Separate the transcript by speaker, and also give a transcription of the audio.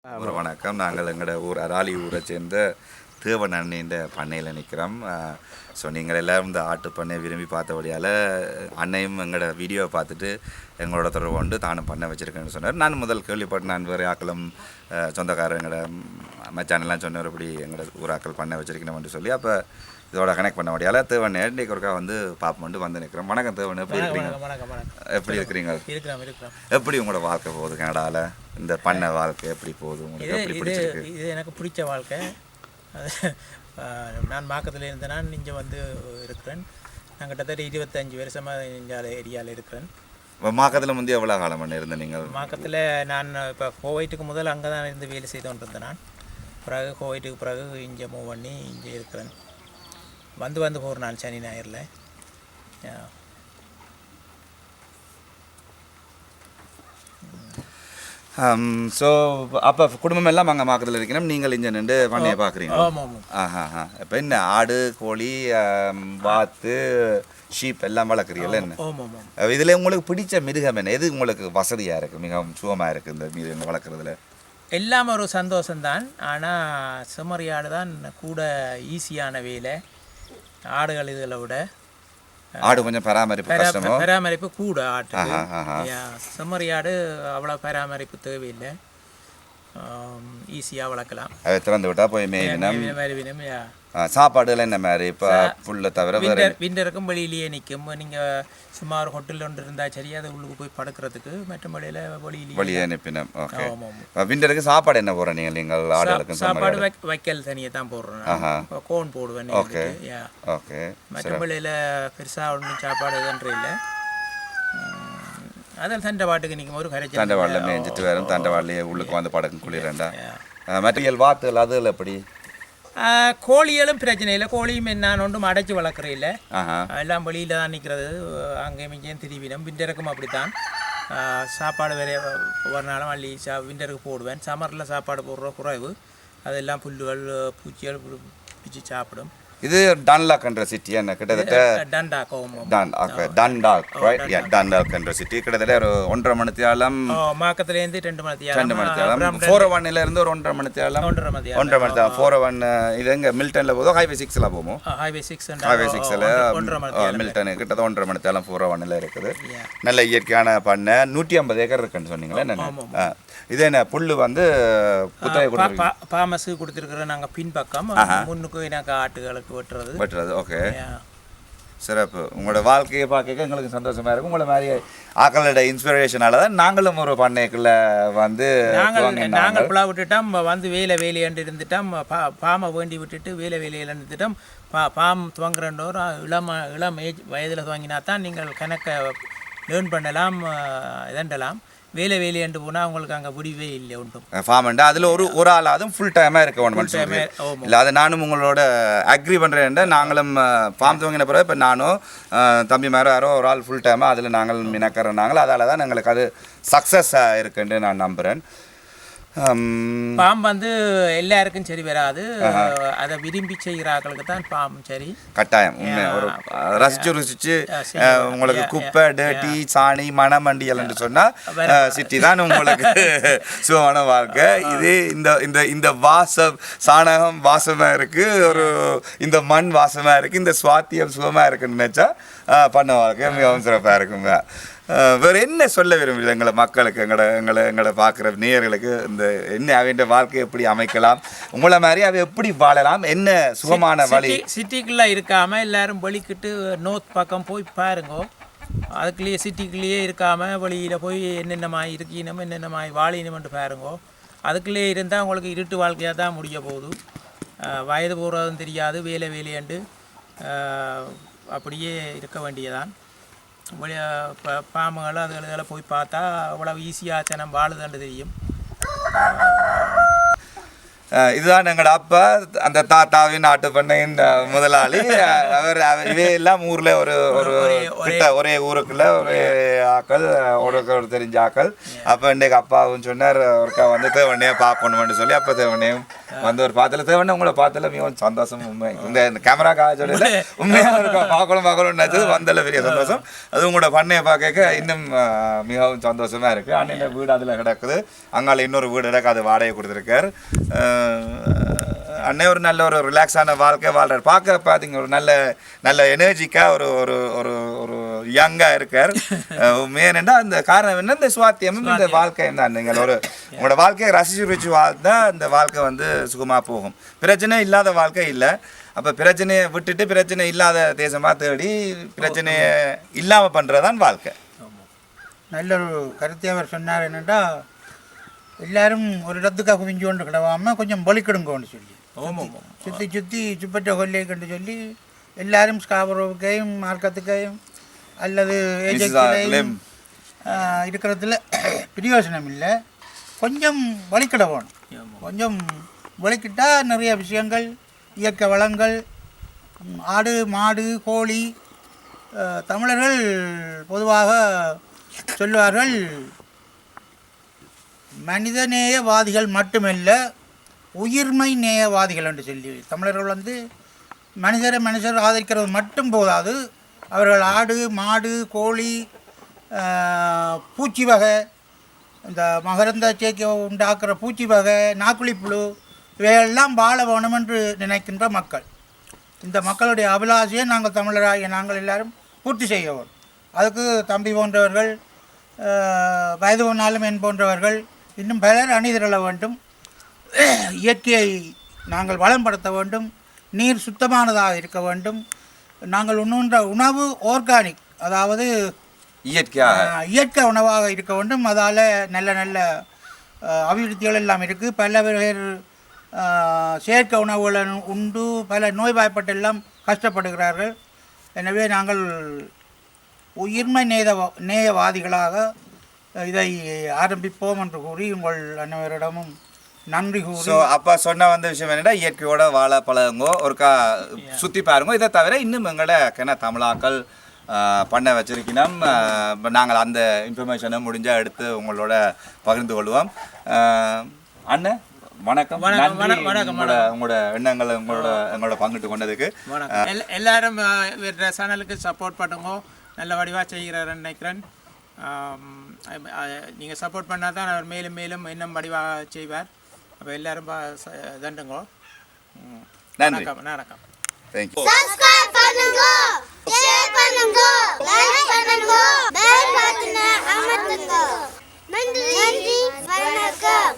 Speaker 1: வணக்கம். நாங்கள் எங்களோட ஊர் அராலி ஊரை சேர்ந்த தேவன் அண்ணின்ற பண்ணையில் நிற்கிறோம். ஸோ நீங்கள் எல்லோரும் இந்த ஆட்டு பண்ணை விரும்பி பார்த்தபடியால் அன்னையும் எங்களோட வீடியோவை பார்த்துட்டு எங்களோட தொடர்பு கொண்டு தானும் பண்ணை வச்சுருக்கேன்னு சொன்னார். நான் முதல் கேள்விப்பட்டு நான் வேறு ஆக்களும் சொந்தக்காரர் எங்களோட மச்சானெல்லாம் சொன்னார் இப்படி எங்களோட ஊராக்கள் பண்ணை வச்சுருக்கணும்னு சொல்லி. அப்போ இதோட கனெக்ட் பண்ண முடியாத தேவன் இன்றைக்கு ஒருக்கா வந்து பார்ப்போம்ட்டு வந்து நிற்கிறோம். வணக்கம் தேவன், எப்படி இருக்கிறீங்க? எப்படி இருக்கிறீங்க? எப்படி உங்களோட வாழ்க்கை போகுது கனடாவில்? இந்த பண்ணை வாழ்க்கை எப்படி போகுது உங்களுக்கு? எப்படி பிடிச்சிருக்கு?
Speaker 2: இது எனக்கு பிடிச்ச வாழ்க்கை. நான் மாக்கத்தில் இருந்தேன்னா இங்கே வந்து இருக்கிறேன். நான் கிட்டத்தட்ட 25 வருஷமாக இந்த ஏரியாவில் இருக்கிறேன்.
Speaker 1: மாக்கத்தில் வந்து எவ்வளோ காலம் பண்ணி இருந்தேன் நீங்கள்?
Speaker 2: மாக்கத்தில் நான் இப்போ கோவைட்டுக்கு முதல் அங்கே தான் இருந்து வேலை செய்து கொண்டு இருந்தேன். நான் பிறகு கோவைட்டுக்கு பிறகு இங்கே மூவ் பண்ணி இங்கே இருக்கிறேன். வந்து போகிறேன் நான் சனி ஞாயிறில்.
Speaker 1: ஸோ அப்போ குடும்பம் எல்லாம் அங்கே மாக்கத்தில் இருக்கணும், நீங்கள் இங்கே நின்று பண்ணையை பார்க்குறீங்க?
Speaker 2: ஆமாம்.
Speaker 1: இப்போ என்ன ஆடு, கோழி, வாத்து, ஷீப் எல்லாம் வளர்க்குறீங்கல்ல என்ன? இதில் உங்களுக்கு பிடிச்ச மிருகம் என்ன? எது உங்களுக்கு வசதியாக இருக்குது, மிகவும் சுகமாக இருக்குது இந்த மிருகங்கள் வளர்க்குறதுல?
Speaker 2: எல்லாமே ஒரு சந்தோஷம்தான். ஆனால் செம்மறி ஆடு தான் கூட ஈஸியான வேலை. ஆடுகள் இதில் விட
Speaker 1: ஆடு கொஞ்சம்
Speaker 2: பராமரிப்பு கூட ஆட்டு. செம்மறி ஆடு அவ்வளோ பராமரிப்பு தேவையில்லை, ஈஸியாக வளர்க்கலாம்.
Speaker 1: அதை திறந்து விட்டால் போய் மேய்வினம். சாப்பாடுகள் என்ன மாதிரி இப்போ புல்லை தவிர
Speaker 2: விண்டருக்கும் வெளியிலேயே நிற்கும். நீங்கள் சும்மா ஒரு ஹோட்டலில் ஒன்று இருந்தால் சரி, அது உள்ளுக்கு போய் படுக்கிறதுக்கு மற்ற வழியில் வெளியே
Speaker 1: அனுப்பினோம். ஓகே. விண்டருக்கு சாப்பாடு என்ன போடுறேன் நீங்கள் ஆடுகளுக்கு?
Speaker 2: சாப்பாடு வைக்கல் தனியாக தான் போடுறேன். கோன் போடுவேன்.
Speaker 1: ஓகே. ஓகே.
Speaker 2: மற்ற வழியில் பெருசாக ஒன்றும் சாப்பாடு இதுன்ற இல்லை. அதில் தண்டை பாட்டுக்கு நிற்கும் ஒரு கரைச்சி
Speaker 1: தண்டை வாட்டில் மேய்ஞ்சிட்டு வரும். தண்டை வாட்டிலேயே உள்ளுக்கு வந்து படக்கும் குளிரண்டா. மெட்டீரியல் வாத்துகள் அதில் எப்படி?
Speaker 2: கோழிகளும் பிரச்சனை இல்லை. கோழியும் நான் ஒன்றும் அடைச்சி வளர்க்குற இல்லை, எல்லாம் வெளியில் தான் நிற்கிறது. அங்கேயும் இங்கேயும் திருவினம். விண்டருக்கும் அப்படித்தான். சாப்பாடு வேற ஒரு நாளும் அள்ளி விண்டருக்கு போடுவேன். சம்மரில் சாப்பாடு போடுற குறைவு. அதெல்லாம் புல்லுகள் பூச்சிகள் பிடிச்சி சாப்பிடும்.
Speaker 1: இது டன்லாக் என்ற சிட்டி என்ன கிட்டத்தட்ட டன்லாக் என்ற சிட்டி கிட்டத்தட்ட ஒரு 1.5 மணி நேரம்
Speaker 2: மாக்கத்துலேருந்து 2 மணி நேரம்.
Speaker 1: 401 இருந்து ஒரு 1.5 மணி நேரம். 1.5 மணி நேரம் 401 இது எங்க மில்டன்ல போதும், ஹைவே 6ல போவோம். ஹைவே 6ல மில்டன் கிட்டத்தட்ட 1.5 மணி நேரம் 401 இருக்குது. நல்ல இயற்கையான பண்ணை. 150 ஏக்கர் இருக்குன்னு சொன்னீங்களே என்ன? இது என்ன புல்லு வந்து புத்தகை கொடுத்துருக்கீங்க?
Speaker 2: பாமஸு கொடுத்துருக்குறோம் நாங்கள் பின்பக்கம். முன்னுக்கு எனக்கு ஆட்டுகளுக்கு வெட்டுறது.
Speaker 1: ஓகே, சிறப்பு. உங்களோட வாழ்க்கையை பார்க்க எங்களுக்கு சந்தோஷமா இருக்கும். உங்களை மாதிரி ஆக்களோட இன்ஸ்பிரேஷனால தான் நாங்களும் ஒரு பண்ணைக்குள்ள வந்து
Speaker 2: நாங்கள் புலா விட்டுட்டோம். வந்து வேலையண்டு இருந்துட்டோம். பாமை வேண்டி விட்டுட்டு வேலையில் இருந்துட்டோம். பாம் துவங்குறோர் இளம் ஏஜ் வயதில் துவங்கினா தான் நீங்கள் கணக்கை லேர்ன் பண்ணலாம், இதண்டலாம். வேலையண்டு போனால் உங்களுக்கு அங்கே முடிவே இல்லை ஒன்றும்.
Speaker 1: ஃபார்ம்ண்டா அதில் ஒரு ஆள் அதுவும் ஃபுல் டைமாக இருக்க ஒன்று இல்லை. அதை நானும் உங்களோட அக்ரி பண்ணுறேன். நாங்களும் ஃபார்ம் துவங்கின பிறகு இப்போ நானும் தம்பி யாரோ ஒரு ஆள் ஃபுல் டைமாக அதில் நாங்கள் மினக்கிறோம். அதால் தான் எங்களுக்கு அது சக்ஸஸாக இருக்குன்னு நான் நம்புகிறேன்.
Speaker 2: பாம் வந்து எல்லாருக்கும் சரி வராது. அதை விரும்பி செய்கிறார்களுக்கு தான் பாம் சரி
Speaker 1: கட்டாயம். உண்மை ஒரு ரசிச்சு உங்களுக்கு குப்பை, டேட்டி, சாணி, மணமண்டி எல்லாம் சொன்னால் சிட்டி தான் உங்களுக்கு சுகமான வாழ்க்கை. இது இந்த வாசம், சாணகம் வாசமாக இருக்குது, ஒரு இந்த மண் வாசமாக இருக்குது, இந்த சுவாத்தியம் சுகமாக இருக்குன்னு நினச்சா பண்ண வாழ்க்கை மிகவும் சிறப்பாக இருக்குங்க. வேறு என்ன சொல்ல விரும்புகிறது எங்களை மக்களுக்கு, எங்களை பார்க்குற நேயர்களுக்கு? இந்த என்ன அவன் வாழ்க்கையை எப்படி அமைக்கலாம், உங்களை மாதிரி அவ எப்படி வாழலாம், என்ன சுகமான வழி?
Speaker 2: சிட்டிக்குள்ளே இருக்காமல் எல்லோரும் வெளிக்கிட்டு நோர்த் பக்கம் போய் பாருங்கோ. அதுக்குள்ளேயே சிட்டிக்குள்ளேயே இருக்காமல் வெளியில் போய் என்னென்னமாய் இருக்கணும், என்னென்னமாய் வாழினம்ன்ட்டு பாருங்கோ. அதுக்குள்ளேயே இருந்தால் உங்களுக்கு இருட்டு வாழ்க்கையாக தான் முடிய போகுது. வயது போகிறதும் தெரியாது, வேலையண்டு அப்படியே இருக்க வேண்டியதான். பாம்புகள் அதுகளை போய் பார்த்தா அவ்வளோ ஈஸியாக நம்ம வாழுதுன்னு தெரியும்.
Speaker 1: இதுதான் எங்களோட அப்பா, அந்த தாத்தாவின் ஆட்டுப்பண்ணையின் முதலாளி. அவர் இவையெல்லாம் ஊரில் ஒரு ஒரு கிட்ட ஒரே ஊருக்குள்ள ஒரே ஆக்கள், ஒரு தெரிஞ்ச ஆக்கள். அப்போ இன்றைக்கு அப்பாவும் சொன்னார் ஒருக்கா வந்து தேவண்ணையை பார்க்கணும்னு சொல்லி, அப்போ தேவண்ணையும் வந்து ஒரு பாத்தில் தேவண்ணை உங்களை பார்த்துல மிகவும் சந்தோஷம். உண்மை இந்த கேமரா சொல்லல உண்மையாக இருக்கா பார்க்கணும்னு நினச்சது வந்தல பெரிய சந்தோஷம். அது உங்களோட பண்ணையை பார்க்க இன்னும் மிகவும் சந்தோஷமாக இருக்குது. அண்ணன் வீடு அதில் கிடக்குது, அங்கால இன்னொரு வீடு கிடக்கு, அது வாடகை கொடுத்துருக்கார். அண்ணன் ஒரு நல்ல ஒரு ரிலாக்ஸான வாழ்க்கை வாழ்றார். பார்க்க பார்த்தீங்க ஒரு நல்ல நல்ல எனர்ஜிக்காக ஒரு ஒரு ஒரு ஒரு யங்காக இருக்கார். மெயினா இந்த காரணம் என்ன, இந்த சுவாத்தியமும் இந்த வாழ்க்கையும் தான். நீங்கள் ஒரு உங்களோட வாழ்க்கையை ரசிச்சு வாழ்ந்தா இந்த வாழ்க்கை வந்து சுகமாக போகும். பிரச்சனை இல்லாத வாழ்க்கை இல்லை. அப்போ பிரச்சனையை விட்டுட்டு பிரச்சனை இல்லாத தேசமாக தேடி பிரச்சனையை இல்லாமல் பண்ணுறதான் வாழ்க்கை.
Speaker 3: நல்ல ஒரு கருத்தை அவர் சொன்னார். என்னென்னா எல்லாரும் ஒரு இடத்துக்காக குவிஞ்சு கொண்டு கிடவாமல் கொஞ்சம் பொலிக்கிடுங்கன்னு சொல்லி சுற்றி சுப்பற்ற கொல்லை கண்டு சொல்லி எல்லாரும் ஸ்காபரோவுக்கையும் மார்க்கத்துக்கையும் அல்லது ஏஜெக்டையும் இருக்கிறதுல பிரயோஜனம் இல்லை. கொஞ்சம் வலிக்கிட வேணும். கொஞ்சம் வலிக்கிட்டால் நிறைய விஷயங்கள், இயற்கை வளங்கள், ஆடு மாடு கோழி, தமிழர்கள் பொதுவாக சொல்வார்கள் மனிதநேயவாதிகள் மட்டுமல்ல உயிர்மை நேயவாதிகள் என்று சொல்லி. தமிழர்கள் வந்து மனுஷர் ஆதரிக்கிறது மட்டும் போதாது, அவர்கள் ஆடு மாடு கோழி பூச்சி வகை, இந்த மகரந்த சேர்க்கை உண்டாக்குற பூச்சி வகை, நாக்குழிப்புழு, இவையெல்லாம் வாழ வேணும் என்று நினைக்கின்ற மக்கள். இந்த மக்களுடைய அபிலாஷையை நாங்கள் தமிழராகிய நாங்கள் எல்லாரும் பூர்த்தி செய்ய வேணும். அதுக்கு தம்பி போன்றவர்கள், வயது ஒன்றாலும் என் போன்றவர்கள் இன்னும் பலர் அணிதிரள வேண்டும். இயற்கையை நாங்கள் வளம்படுத்த வேண்டும். நீர் சுத்தமானதாக இருக்க வேண்டும். நாங்கள் உண்ணுகின்ற உணவு ஆர்கானிக், அதாவது இயற்கை உணவாக இருக்க வேண்டும். அதால் நல்ல நல்ல அபிவிருத்திகள் எல்லாம் இருக்குது. பல பேர் செயற்கை உணவுகளை உண்டு பல நோய்வாய்ப்பட்டெல்லாம் கஷ்டப்படுகிறார்கள். எனவே நாங்கள் உயிர்மை நேயவாதிகளாக இதை ஆரம்பிப்போம் என்று கூறி உங்கள் அனைவரிடமும் நன்றி கூறி.
Speaker 1: ஸோ அப்பா சொன்ன வந்த விஷயம் என்னென்னா, இயற்கையோட வாழ பழகுங்கோ, ஒருக்கா சுற்றி பாருங்க. இதை தவிர இன்னும் எங்களை தமிழாக்கள் பண்ண வச்சிருக்கணும். நாங்கள் அந்த இன்ஃபர்மேஷனை முடிஞ்சால் எடுத்து உங்களோட பகிர்ந்து கொள்வோம். அண்ணன் வணக்கம். உங்களோட எண்ணங்களை எங்களோட பங்கிட்டு கொண்டதுக்கு
Speaker 2: எல்லாரும் சேனலுக்கு சப்போர்ட் பண்ணுங்க. நல்ல வடிவாக செய்கிறாருன்னு நினைக்கிறேன். நீங்கள் சப்போர்ட் பண்ணால் தான் அவர் மேலும் மேலும் இன்னும் வடிவாக செய்வார். அப்போ எல்லாரும் தண்டுங்கோ.
Speaker 1: நன்றி.
Speaker 2: வணக்கம்.
Speaker 1: தேங்க்யூ.
Speaker 4: சப்ஸ்கிரைப் பண்ணுங்க, ஷேர் பண்ணுங்க, லைக் பண்ணுங்க, பெல் பட்டனை அமர்த்துங்க. நன்றி. வணக்கம்.